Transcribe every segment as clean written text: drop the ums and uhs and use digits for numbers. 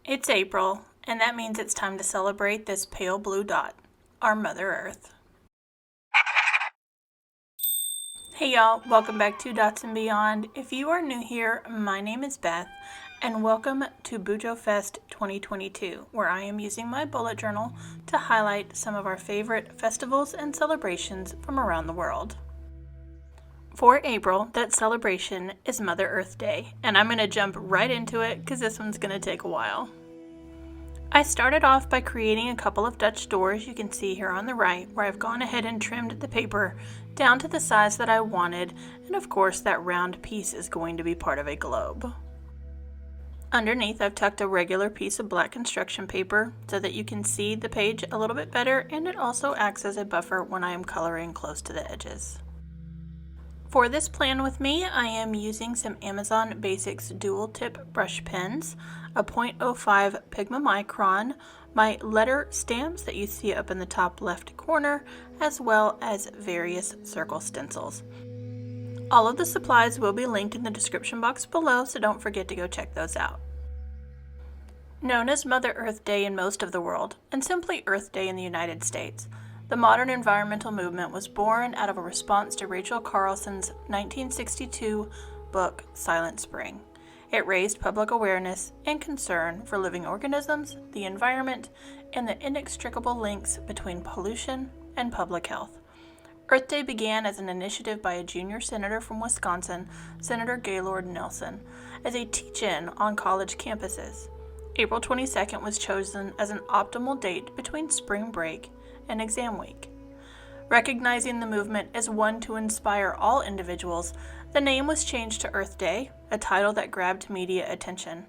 It's April, and that means it's time to celebrate this pale blue dot, our Mother Earth. Hey y'all, welcome back to Dots and Beyond. If you are new here, my name is Beth, and welcome to Bujo Fest 2022, where I am using my bullet journal to highlight some of our favorite festivals and celebrations from around the world. For April, that celebration is Mother Earth Day, and I'm going to jump right into it because this one's going to take a while. I started off by creating a couple of Dutch doors you can see here on the right, where I've gone ahead and trimmed the paper down to the size that I wanted, and of course that round piece is going to be part of a globe. Underneath, I've tucked a regular piece of black construction paper so that you can see the page a little bit better, and it also acts as a buffer when I am coloring close to the edges. For this plan with me, I am using some Amazon Basics dual tip brush pens, a .05 Pigma Micron, my letter stamps that you see up in the top left corner, as well as various circle stencils. All of the supplies will be linked in the description box below, so don't forget to go check those out. Known as Mother Earth Day in most of the world, and simply Earth Day in the United States, the modern environmental movement was born out of a response to Rachel Carlson's 1962 book, Silent Spring. It raised public awareness and concern for living organisms, the environment, and the inextricable links between pollution and public health. Earth Day began as an initiative by a junior senator from Wisconsin, Senator Gaylord Nelson, as a teach-in on college campuses. April 22nd was chosen as an optimal date between spring break and exam week. Recognizing the movement as one to inspire all individuals, the name was changed to Earth Day, a title that grabbed media attention.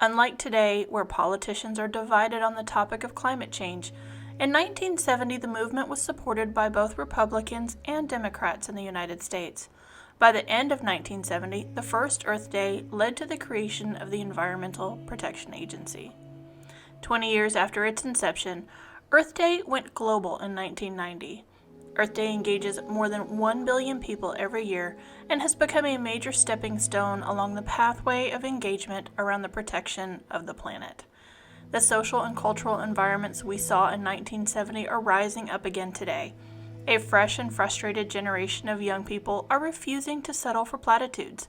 Unlike today, where politicians are divided on the topic of climate change, in 1970 the movement was supported by both Republicans and Democrats in the United States. By the end of 1970, the first Earth Day led to the creation of the Environmental Protection Agency. 20 years after its inception, Earth Day went global in 1990. Earth Day engages more than 1 billion people every year and has become a major stepping stone along the pathway of engagement around the protection of the planet. The social and cultural environments we saw in 1970 are rising up again today. A fresh and frustrated generation of young people are refusing to settle for platitudes,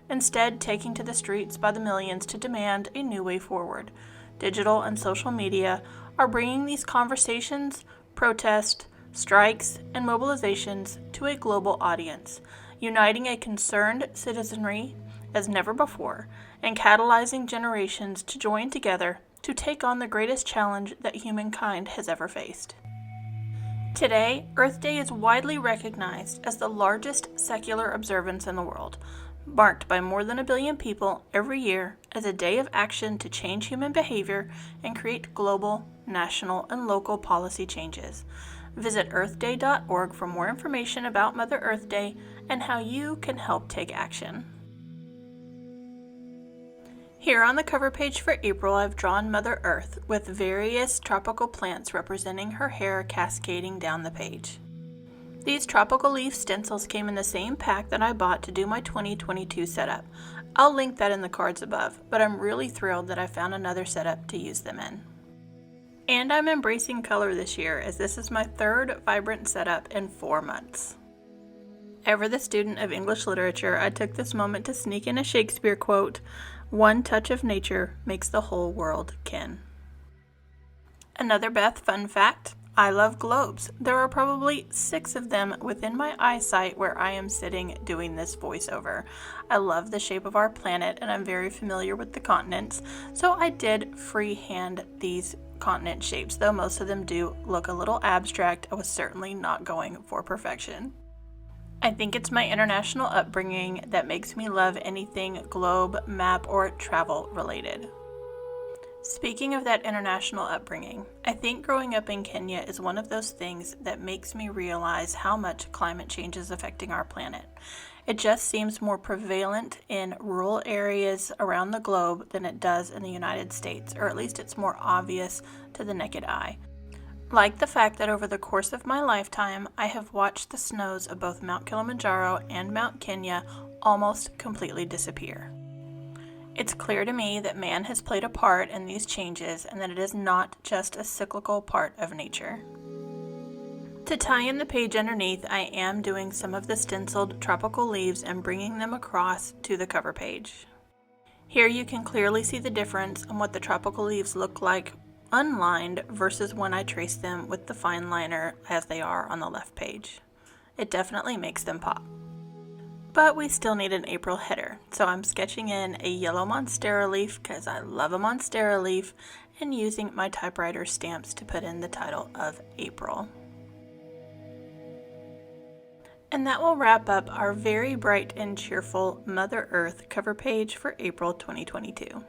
instead taking to the streets by the millions to demand a new way forward. Digital and social media are bringing these conversations, protests, strikes, and mobilizations to a global audience, uniting a concerned citizenry as never before, and catalyzing generations to join together to take on the greatest challenge that humankind has ever faced. Today, Earth Day is widely recognized as the largest secular observance in the world, marked by more than 1 billion people every year as a day of action to change human behavior and create global, national, and local policy changes. Visit earthday.org for more information about Mother Earth Day and how you can help take action. Here on the cover page for April, I've drawn Mother Earth with various tropical plants representing her hair cascading down the page. These tropical leaf stencils came in the same pack that I bought to do my 2022 setup. I'll link that in the cards above, but I'm really thrilled that I found another setup to use them in. And I'm embracing color this year, as this is my third vibrant setup in 4 months. Ever the student of English literature, I took this moment to sneak in a Shakespeare quote, "One touch of nature makes the whole world kin." Another Beth fun fact, I love globes. There are probably 6 of them within my eyesight where I am sitting doing this voiceover. I love the shape of our planet and I'm very familiar with the continents, so I did freehand these continent shapes, though most of them do look a little abstract. I was certainly not going for perfection. I think it's my international upbringing that makes me love anything globe, map, or travel related. Speaking of that international upbringing, I think growing up in Kenya is one of those things that makes me realize how much climate change is affecting our planet. It just seems more prevalent in rural areas around the globe than it does in the United States, or at least it's more obvious to the naked eye. Like the fact that over the course of my lifetime, I have watched the snows of both Mount Kilimanjaro and Mount Kenya almost completely disappear. It's clear to me that man has played a part in these changes and that it is not just a cyclical part of nature. To tie in the page underneath, I am doing some of the stenciled tropical leaves and bringing them across to the cover page. Here you can clearly see the difference on what the tropical leaves look like unlined versus when I trace them with the fine liner as they are on the left page. It definitely makes them pop. But we still need an April header, so I'm sketching in a yellow monstera leaf because I love a monstera leaf, and using my typewriter stamps to put in the title of April. And that will wrap up our very bright and cheerful Mother Earth cover page for April 2022.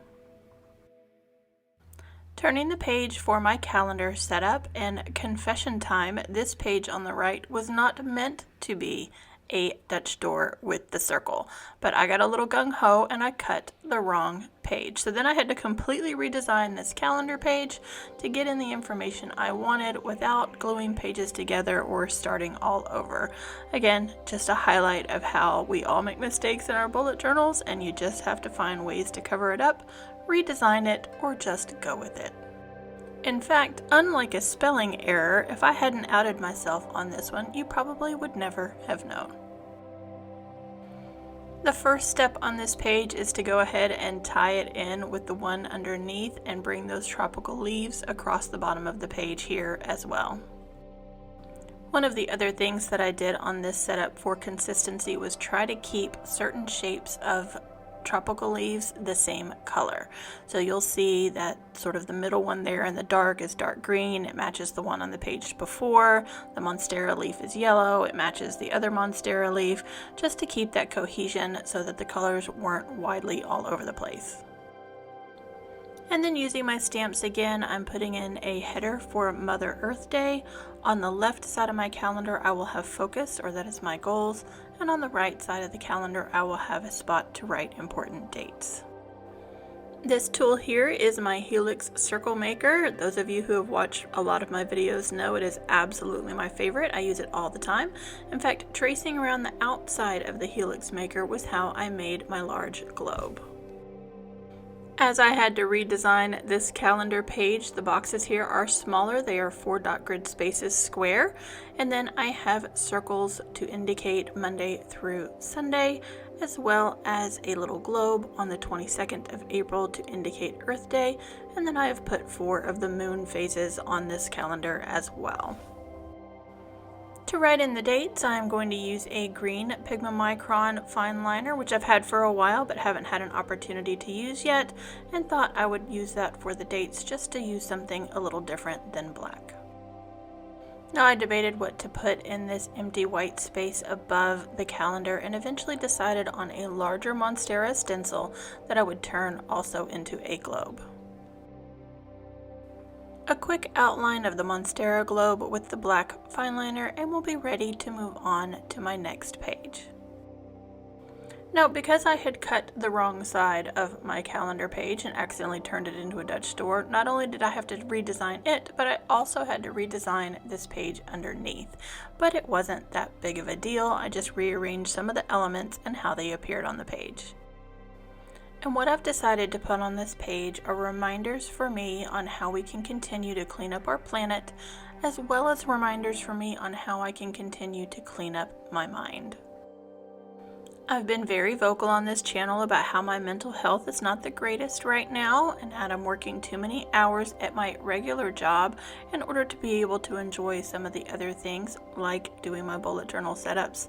Turning the page for my calendar setup, and confession time, this page on the right was not meant to be a Dutch door with the circle, but I got a little gung-ho and I cut the wrong page. So then I had to completely redesign this calendar page to get in the information I wanted without gluing pages together or starting all over. Again, just a highlight of how we all make mistakes in our bullet journals, and you just have to find ways to cover it up, redesign it, or just go with it. In fact, unlike a spelling error, if I hadn't outed myself on this one, you probably would never have known. The first step on this page is to go ahead and tie it in with the one underneath and bring those tropical leaves across the bottom of the page here as well. One of the other things that I did on this setup for consistency was try to keep certain shapes of tropical leaves the same color. So you'll see that sort of the middle one there in the dark is dark green. It matches the one on the page before. The monstera leaf is yellow. It matches the other monstera leaf, just to keep that cohesion so that the colors weren't widely all over the place. And then using my stamps again, I'm putting in a header for Mother Earth Day. On the left side of my calendar, I will have focus, or that is my goals, and on the right side of the calendar, I will have a spot to write important dates. This tool here is my Helix circle maker. Those of you who have watched a lot of my videos know it is absolutely my favorite. I use it all the time. In fact, tracing around the outside of the Helix maker was how I made my large globe. As I had to redesign this calendar page, the boxes here are smaller. They are 4 dot grid spaces square. And then I have circles to indicate Monday through Sunday, as well as a little globe on the 22nd of April to indicate Earth Day. And then I have put 4 of the moon phases on this calendar as well. To write in the dates, I'm going to use a green Pigma Micron Fineliner, which I've had for a while but haven't had an opportunity to use yet, and thought I would use that for the dates just to use something a little different than black. Now I debated what to put in this empty white space above the calendar and eventually decided on a larger monstera stencil that I would turn also into a globe. A quick outline of the monstera globe with the black fineliner, and we'll be ready to move on to my next page. Now, because I had cut the wrong side of my calendar page and accidentally turned it into a Dutch door, not only did I have to redesign it, but I also had to redesign this page underneath. But it wasn't that big of a deal. I just rearranged some of the elements and how they appeared on the page. And what I've decided to put on this page are reminders for me on how we can continue to clean up our planet, as well as reminders for me on how I can continue to clean up my mind. I've been very vocal on this channel about how my mental health is not the greatest right now, and that I'm working too many hours at my regular job in order to be able to enjoy some of the other things, like doing my bullet journal setups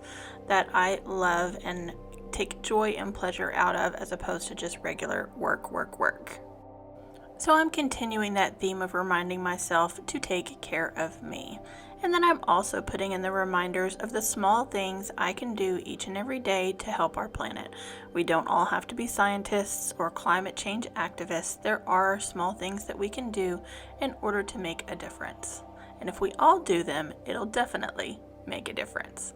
that I love and take joy and pleasure out of, as opposed to just regular work. So I'm continuing that theme of reminding myself to take care of me. And then I'm also putting in the reminders of the small things I can do each and every day to help our planet. We don't all have to be scientists or climate change activists. There are small things that we can do in order to make a difference. And if we all do them, it'll definitely make a difference.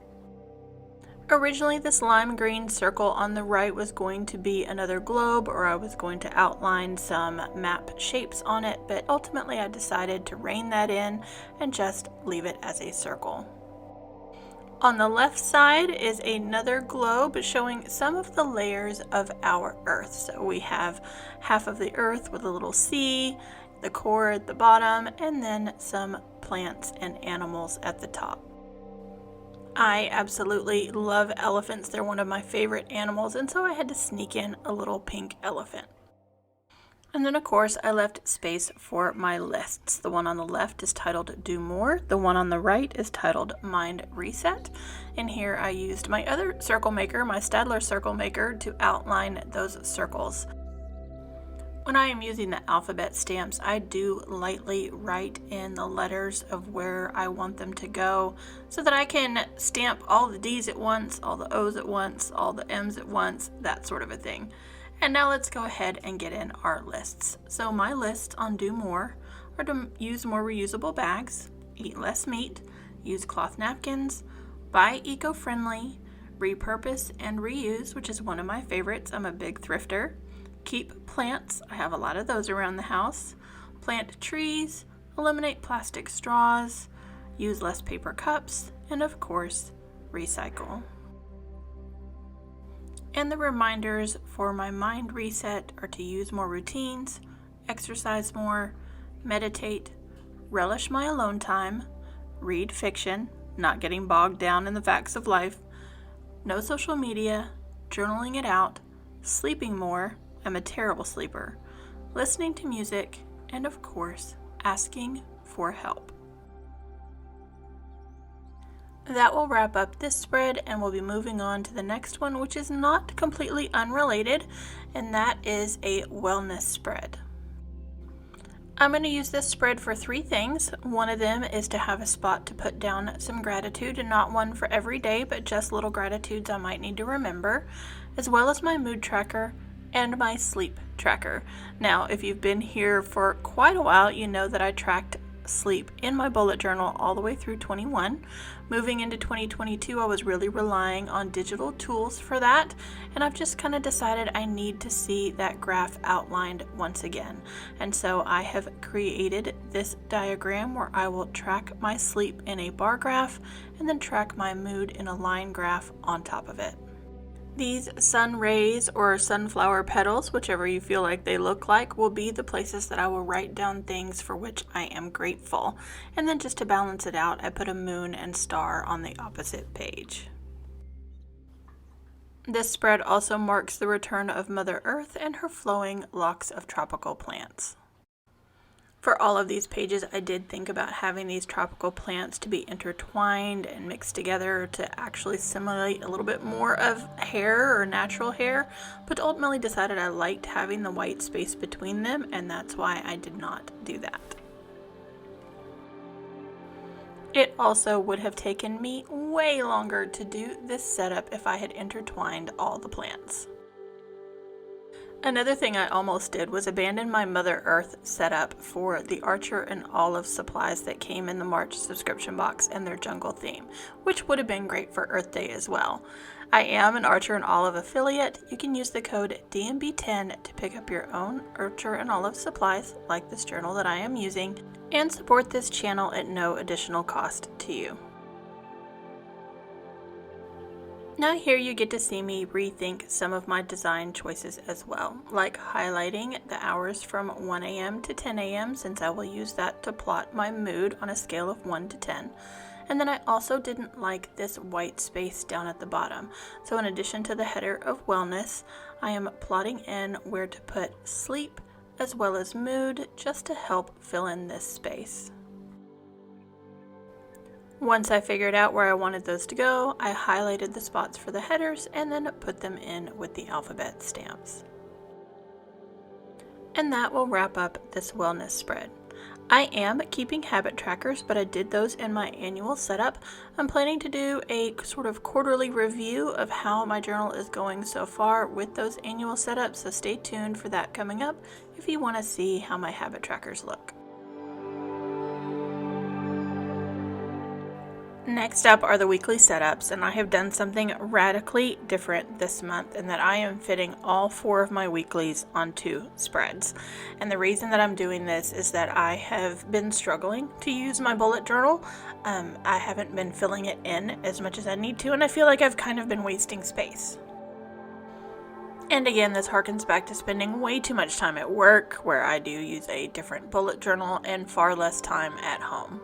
Originally, this lime green circle on the right was going to be another globe, or I was going to outline some map shapes on it, but ultimately I decided to rein that in and just leave it as a circle. On the left side is another globe showing some of the layers of our Earth. So we have half of the Earth with a little sea, the core at the bottom, and then some plants and animals at the top. I absolutely love elephants. They're one of my favorite animals, and so I had to sneak in a little pink elephant. And then of course I left space for my lists. The one on the left is titled Do More. The one on the right is titled Mind Reset. And here I used my other circle maker, my Staedler circle maker, to outline those circles. When I am using the alphabet stamps, I do lightly write in the letters of where I want them to go so that I can stamp all the D's at once, all the O's at once, all the M's at once, that sort of a thing. And now let's go ahead and get in our lists. So my lists on Do More are to use more reusable bags, eat less meat, use cloth napkins, buy eco-friendly, repurpose and reuse, which is one of my favorites. I'm a big thrifter. Keep plants. I have a lot of those around the house. Plant trees, eliminate plastic straws, use less paper cups, and of course, recycle. And the reminders for my mind reset are to use more routines, exercise more, meditate, relish my alone time, read fiction, not getting bogged down in the facts of life, no social media, journaling it out, sleeping more, I'm a terrible sleeper, listening to music, and of course, asking for help. That will wrap up this spread, and we'll be moving on to the next one, which is not completely unrelated, and that is a wellness spread. I'm going to use this spread for 3 things. One of them is to have a spot to put down some gratitude, and not one for every day, but just little gratitudes I might need to remember, as well as my mood tracker and my sleep tracker. Now, if you've been here for quite a while, you know that I tracked sleep in my bullet journal all the way through 21. Moving into 2022, I was really relying on digital tools for that, and I've just kind of decided I need to see that graph outlined once again. And so I have created this diagram where I will track my sleep in a bar graph and then track my mood in a line graph on top of it. These sun rays or sunflower petals, whichever you feel like they look like, will be the places that I will write down things for which I am grateful. And then just to balance it out, I put a moon and star on the opposite page. This spread also marks the return of Mother Earth and her flowing locks of tropical plants. For all of these pages, I did think about having these tropical plants to be intertwined and mixed together to actually simulate a little bit more of hair or natural hair, but ultimately decided I liked having the white space between them, and that's why I did not do that. It also would have taken me way longer to do this setup if I had intertwined all the plants. Another thing I almost did was abandon my Mother Earth setup for the Archer and Olive supplies that came in the March subscription box and their jungle theme, which would have been great for Earth Day as well. I am an Archer and Olive affiliate. You can use the code DMB10 to pick up your own Archer and Olive supplies, like this journal that I am using, and support this channel at no additional cost to you. Now here you get to see me rethink some of my design choices as well, like highlighting the hours from 1 a.m. to 10 a.m. since I will use that to plot my mood on a scale of 1 to 10. And then I also didn't like this white space down at the bottom. So in addition to the header of wellness, I am plotting in where to put sleep as well as mood just to help fill in this space. Once I figured out where I wanted those to go, I highlighted the spots for the headers and then put them in with the alphabet stamps. And that will wrap up this wellness spread. I am keeping habit trackers, but I did those in my annual setup. I'm planning to do a sort of quarterly review of how my journal is going so far with those annual setups, so stay tuned for that coming up if you want to see how my habit trackers look. Next up are the weekly setups, and I have done something radically different this month in that I am fitting all 4 of my weeklies onto spreads. And the reason that I'm doing this is that I have been struggling to use my bullet journal. I haven't been filling it in as much as I need to, and I feel like I've kind of been wasting space. And again, this harkens back to spending way too much time at work, where I do use a different bullet journal, and far less time at home.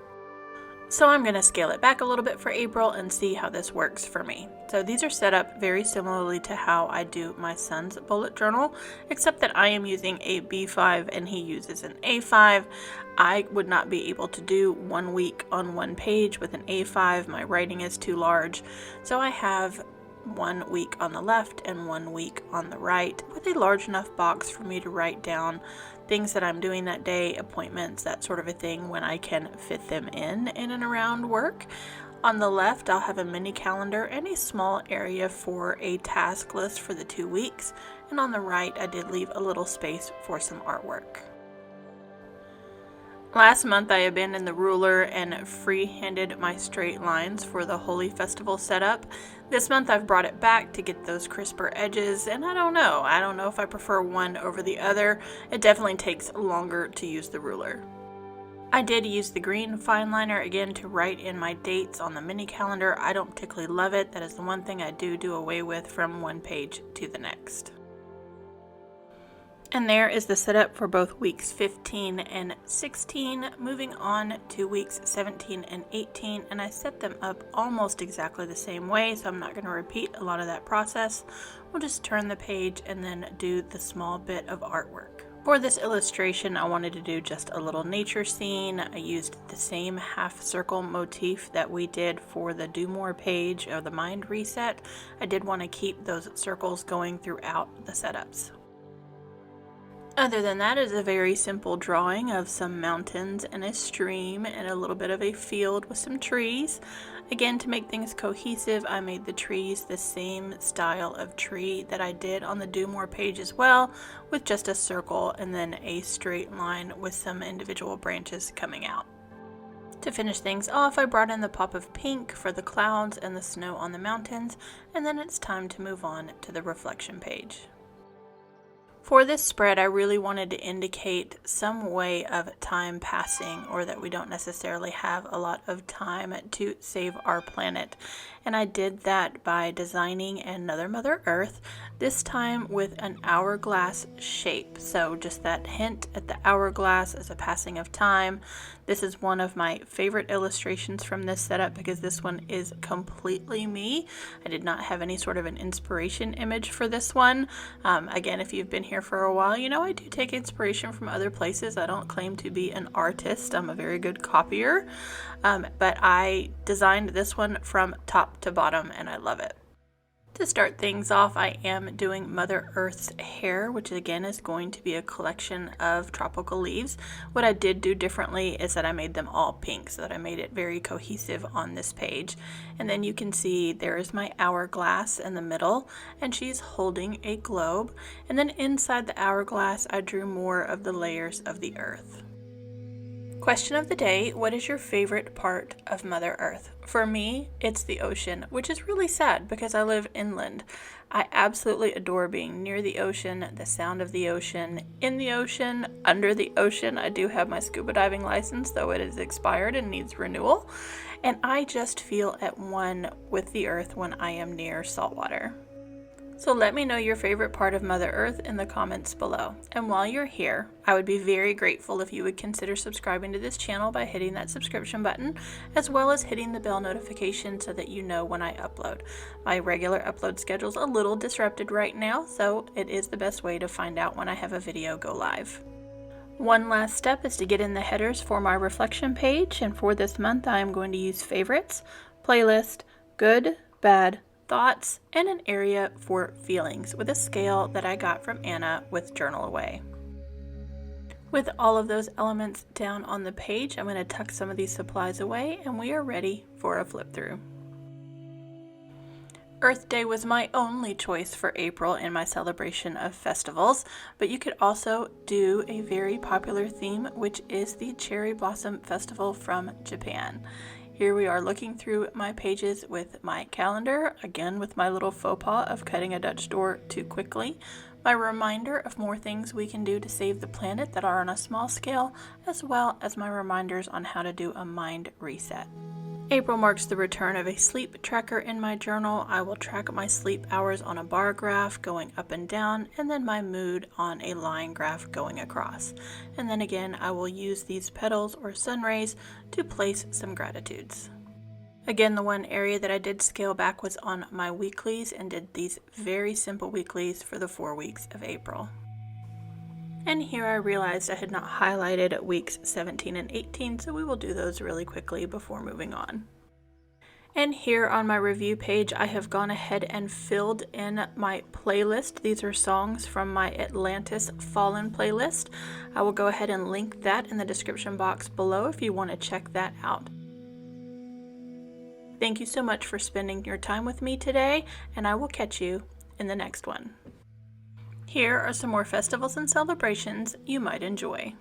So I'm going to scale it back a little bit for April and see how this works for me. So these are set up very similarly to how I do my son's bullet journal, except that I am using a B5 and he uses an A5. I would not be able to do 1 week on 1 page with an A5. My writing is too large. So I have 1 week on the left and 1 week on the right with a large enough box for me to write down things that I'm doing that day, appointments, that sort of a thing, when I can fit them in and around work. On the left, I'll have a mini calendar and a small area for a task list for the 2 weeks. And on the right, I did leave a little space for some artwork. Last month, I abandoned the ruler and free-handed my straight lines for the Holy Festival setup. This month, I've brought it back to get those crisper edges, and I don't know if I prefer one over the other. It definitely takes longer to use the ruler. I did use the green fineliner again to write in my dates on the mini calendar. I don't particularly love it. That is the one thing I do away with from one page to the next. And there is the setup for both weeks 15 and 16, moving on to weeks 17 and 18, and I set them up almost exactly the same way, so I'm not going to repeat a lot of that process. We'll just turn the page and then do the small bit of artwork. For this illustration, I wanted to do just a little nature scene. I used the same half circle motif that we did for the Do More page of the Mind Reset. I did want to keep those circles going throughout the setups. Other than that, is a very simple drawing of some mountains and a stream and a little bit of a field with some trees. Again, to make things cohesive, I made the trees the same style of tree that I did on the Do More page as well, with just a circle and then a straight line with some individual branches coming out. To finish things off, I brought in the pop of pink for the clouds and the snow on the mountains, and then it's time to move on to the reflection page. For this spread, I really wanted to indicate some way of time passing, or that we don't necessarily have a lot of time to save our planet. And I did that by designing another Mother Earth, this time with an hourglass shape. So just that hint at the hourglass as a passing of time. This is one of my favorite illustrations from this setup because this one is completely me. I did not have any sort of an inspiration image for this one. Again, if you've been here for a while, you know I do take inspiration from other places. I don't claim to be an artist. I'm a very good copier. But I designed this one from top to bottom and I love it. To start things off, I am doing Mother Earth's hair, which again is going to be a collection of tropical leaves. What I did do differently is that I made them all pink so that I made it very cohesive on this page. And then you can see there is my hourglass in the middle, and she's holding a globe. And then inside the hourglass, I drew more of the layers of the earth. Question of the day, what is your favorite part of Mother Earth? For me, it's the ocean, which is really sad because I live inland. I absolutely adore being near the ocean, the sound of the ocean, in the ocean, under the ocean. I do have my scuba diving license, though it is expired and needs renewal. And I just feel at one with the earth when I am near saltwater. So let me know your favorite part of Mother Earth in the comments below. And while you're here, I would be very grateful if you would consider subscribing to this channel by hitting that subscription button, as well as hitting the bell notification so that you know when I upload. My regular upload schedule is a little disrupted right now, so it is the best way to find out when I have a video go live. One last step is to get in the headers for my reflection page, and for this month I am going to use favorites, playlist, good, bad, thoughts, and an area for feelings with a scale that I got from Anna with Journal Away. With all of those elements down on the page, I'm going to tuck some of these supplies away and we are ready for a flip through. Earth Day was my only choice for April in my celebration of festivals, but you could also do a very popular theme, which is the Cherry Blossom Festival from Japan. Here we are looking through my pages with my calendar, again with my little faux pas of cutting a Dutch door too quickly, my reminder of more things we can do to save the planet that are on a small scale, as well as my reminders on how to do a mind reset. April marks the return of a sleep tracker in my journal. I will track my sleep hours on a bar graph going up and down, and then my mood on a line graph going across. And then again, I will use these petals or sun rays to place some gratitudes. Again, the one area that I did scale back was on my weeklies and did these very simple weeklies for the 4 weeks of April. And here I realized I had not highlighted weeks 17 and 18, so we will do those really quickly before moving on. And here on my review page, I have gone ahead and filled in my playlist. These are songs from my Atlantis Fallen playlist. I will go ahead and link that in the description box below if you want to check that out. Thank you so much for spending your time with me today, and I will catch you in the next one. Here are some more festivals and celebrations you might enjoy.